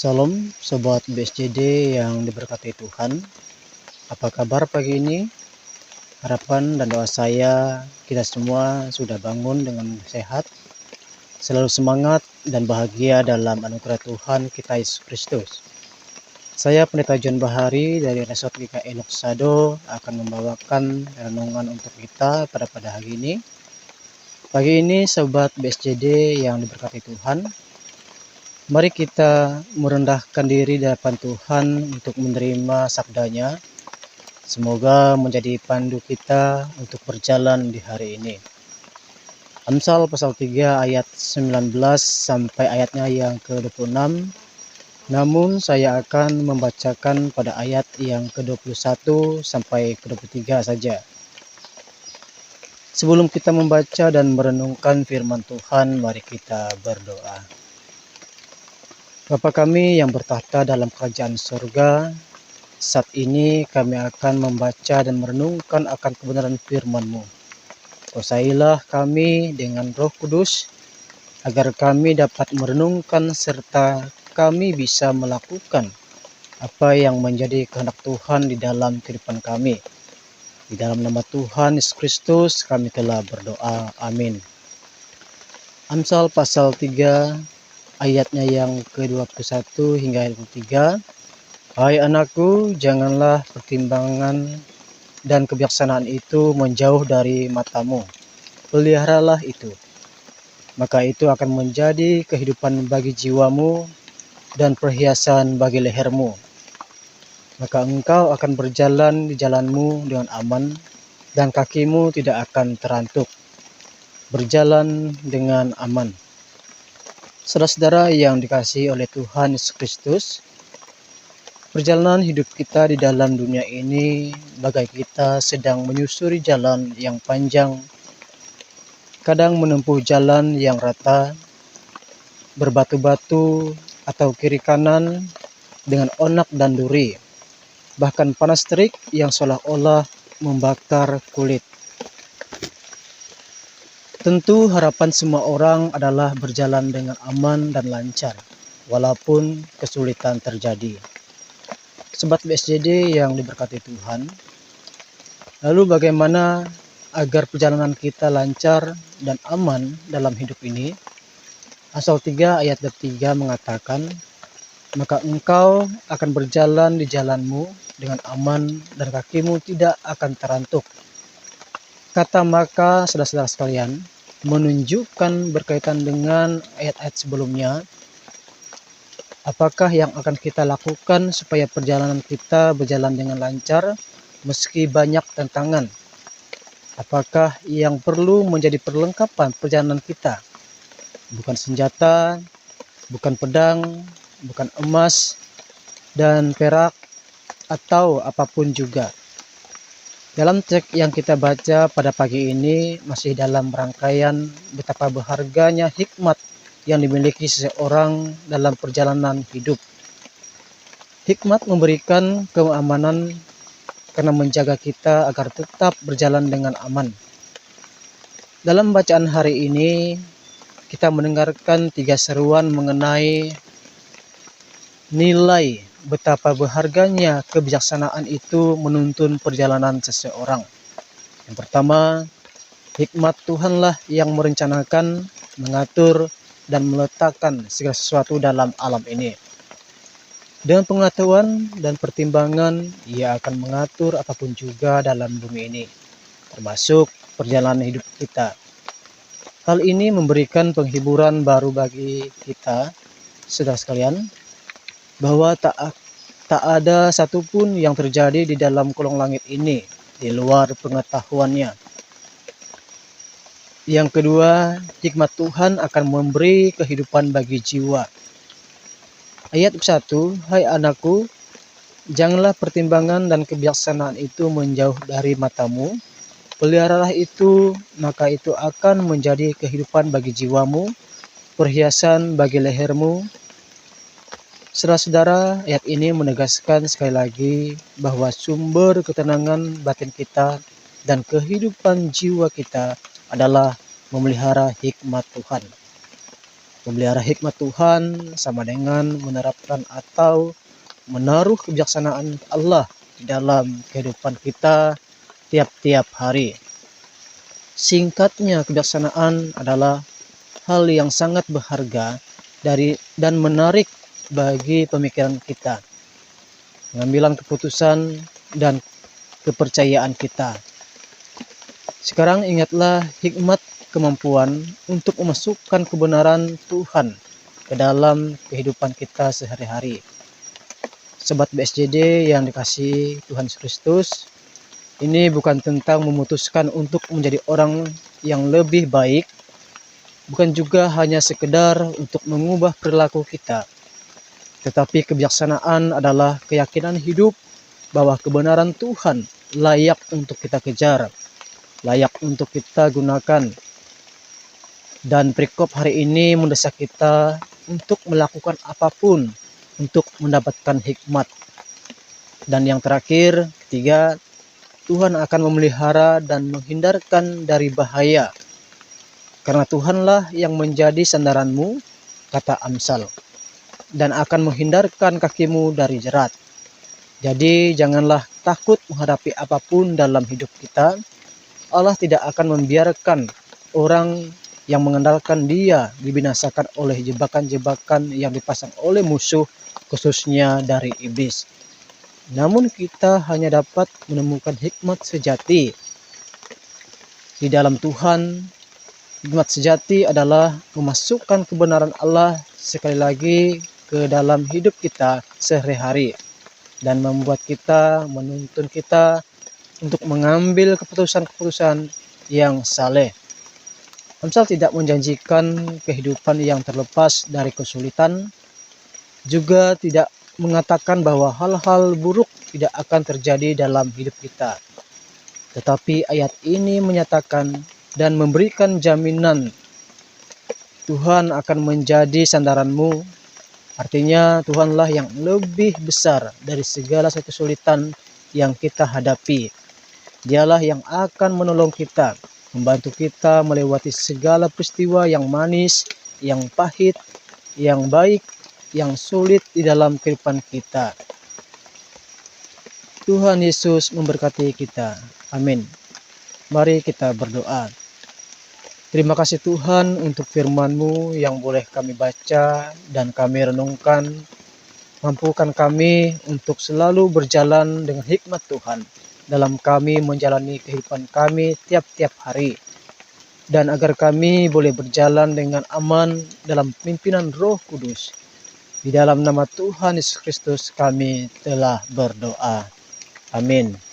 Salam Sobat BSJD yang diberkati Tuhan. Apa kabar pagi ini? Harapan dan doa saya kita semua sudah bangun dengan sehat, selalu semangat dan bahagia dalam anugerah Tuhan kita Yesus Kristus. Saya Pendeta John Bahari dari Resort GKI Noksado akan membawakan renungan untuk kita pada hari ini. Pagi ini Sobat BSJD yang diberkati Tuhan, mari kita merendahkan diri di hadapan Tuhan untuk menerima sabdanya. Semoga menjadi pandu kita untuk berjalan di hari ini. Amsal pasal 3 ayat 19 sampai ayatnya yang ke-26. Namun saya akan membacakan pada ayat yang ke-21 sampai ke-23 saja. Sebelum kita membaca dan merenungkan firman Tuhan, mari kita berdoa. Bapa kami yang bertahta dalam kerajaan surga, saat ini kami akan membaca dan merenungkan akan kebenaran firman-Mu. Kuasailah kami dengan Roh Kudus, agar kami dapat merenungkan serta kami bisa melakukan apa yang menjadi kehendak Tuhan di dalam kehidupan kami. Di dalam nama Tuhan Yesus Kristus kami telah berdoa. Amin. Amsal pasal 3 ayatnya yang ke-21 hingga 23. Hai anakku, janganlah pertimbangan dan kebijaksanaan itu menjauh dari matamu. Peliharalah itu. Maka itu akan menjadi kehidupan bagi jiwamu dan perhiasan bagi lehermu. Maka engkau akan berjalan di jalanmu dengan aman dan kakimu tidak akan terantuk. Berjalan dengan aman. Saudara-saudara yang dikasihi oleh Tuhan Yesus Kristus, perjalanan hidup kita di dalam dunia ini bagai kita sedang menyusuri jalan yang panjang, kadang menempuh jalan yang rata, berbatu-batu atau kiri kanan dengan onak dan duri, bahkan panas terik yang seolah-olah membakar kulit. Tentu harapan semua orang adalah berjalan dengan aman dan lancar, walaupun kesulitan terjadi. Sobat BSJD yang diberkati Tuhan, lalu bagaimana agar perjalanan kita lancar dan aman dalam hidup ini? Amsal 3 ayat 3 mengatakan, maka engkau akan berjalan di jalanmu dengan aman dan kakimu tidak akan terantuk. Kata maka, saudara-saudara sekalian, menunjukkan berkaitan dengan ayat-ayat sebelumnya. Apakah yang akan kita lakukan supaya perjalanan kita berjalan dengan lancar meski banyak tantangan? Apakah yang perlu menjadi perlengkapan perjalanan kita? Bukan senjata, bukan pedang, bukan emas dan perak, atau apapun juga. Dalam teks yang kita baca pada pagi ini masih dalam rangkaian betapa berharganya hikmat yang dimiliki seseorang dalam perjalanan hidup. Hikmat memberikan keamanan karena menjaga kita agar tetap berjalan dengan aman. Dalam bacaan hari ini, kita mendengarkan 3 seruan mengenai nilai betapa berharganya kebijaksanaan itu menuntun perjalanan seseorang. Yang pertama, hikmat Tuhanlah yang merencanakan, mengatur, dan meletakkan segala sesuatu dalam alam ini. Dengan pengetahuan dan pertimbangan, Ia akan mengatur apapun juga dalam bumi ini, termasuk perjalanan hidup kita. Hal ini memberikan penghiburan baru bagi kita, saudara sekalian, bahwa tak ada satupun yang terjadi di dalam kolong langit ini di luar pengetahuannya. Yang kedua, hikmat Tuhan akan memberi kehidupan bagi jiwa. Ayat 1, hai anakku, janganlah pertimbangan dan kebijaksanaan itu menjauh dari matamu. Peliharalah itu, maka itu akan menjadi kehidupan bagi jiwamu, perhiasan bagi lehermu. Saudara-saudara, ayat ini menegaskan sekali lagi bahwa sumber ketenangan batin kita dan kehidupan jiwa kita adalah memelihara hikmat Tuhan. Memelihara hikmat Tuhan sama dengan menerapkan atau menaruh kebijaksanaan Allah di dalam kehidupan kita tiap-tiap hari. Singkatnya, kebijaksanaan adalah hal yang sangat berharga dan menarik bagi pemikiran kita, pengambilan keputusan, dan kepercayaan kita. Sekarang ingatlah hikmat kemampuan untuk memasukkan kebenaran Tuhan ke dalam kehidupan kita sehari-hari. Sobat BSJD yang dikasihi Tuhan Yesus Kristus, ini bukan tentang memutuskan untuk menjadi orang yang lebih baik, bukan juga hanya sekedar untuk mengubah perilaku kita, tetapi kebijaksanaan adalah keyakinan hidup bahwa kebenaran Tuhan layak untuk kita kejar, layak untuk kita gunakan. Dan perikop hari ini mendesak kita untuk melakukan apapun untuk mendapatkan hikmat. Dan yang terakhir, ketiga, Tuhan akan memelihara dan menghindarkan dari bahaya. Karena Tuhanlah yang menjadi sandaranmu, kata Amsal, dan akan menghindarkan kakimu dari jerat. Jadi janganlah takut menghadapi apapun dalam hidup kita. Allah tidak akan membiarkan orang yang mengandalkan Dia dibinasakan oleh jebakan-jebakan yang dipasang oleh musuh, khususnya dari iblis. Namun kita hanya dapat menemukan hikmat sejati di dalam Tuhan. Hikmat sejati adalah memasukkan kebenaran Allah sekali lagi ke dalam hidup kita sehari-hari dan membuat kita, menuntun kita untuk mengambil keputusan-keputusan yang saleh. Amsal tidak menjanjikan kehidupan yang terlepas dari kesulitan, juga tidak mengatakan bahwa hal-hal buruk tidak akan terjadi dalam hidup kita. Tetapi ayat ini menyatakan dan memberikan jaminan Tuhan akan menjadi sandaranmu. Artinya Tuhanlah yang lebih besar dari segala kesulitan yang kita hadapi. Dialah yang akan menolong kita, membantu kita melewati segala peristiwa yang manis, yang pahit, yang baik, yang sulit di dalam kehidupan kita. Tuhan Yesus memberkati kita. Amin. Mari kita berdoa. Terima kasih Tuhan untuk firman-Mu yang boleh kami baca dan kami renungkan. Mampukan kami untuk selalu berjalan dengan hikmat Tuhan dalam kami menjalani kehidupan kami tiap-tiap hari. Dan agar kami boleh berjalan dengan aman dalam pimpinan Roh Kudus. Di dalam nama Tuhan Yesus Kristus kami telah berdoa. Amin.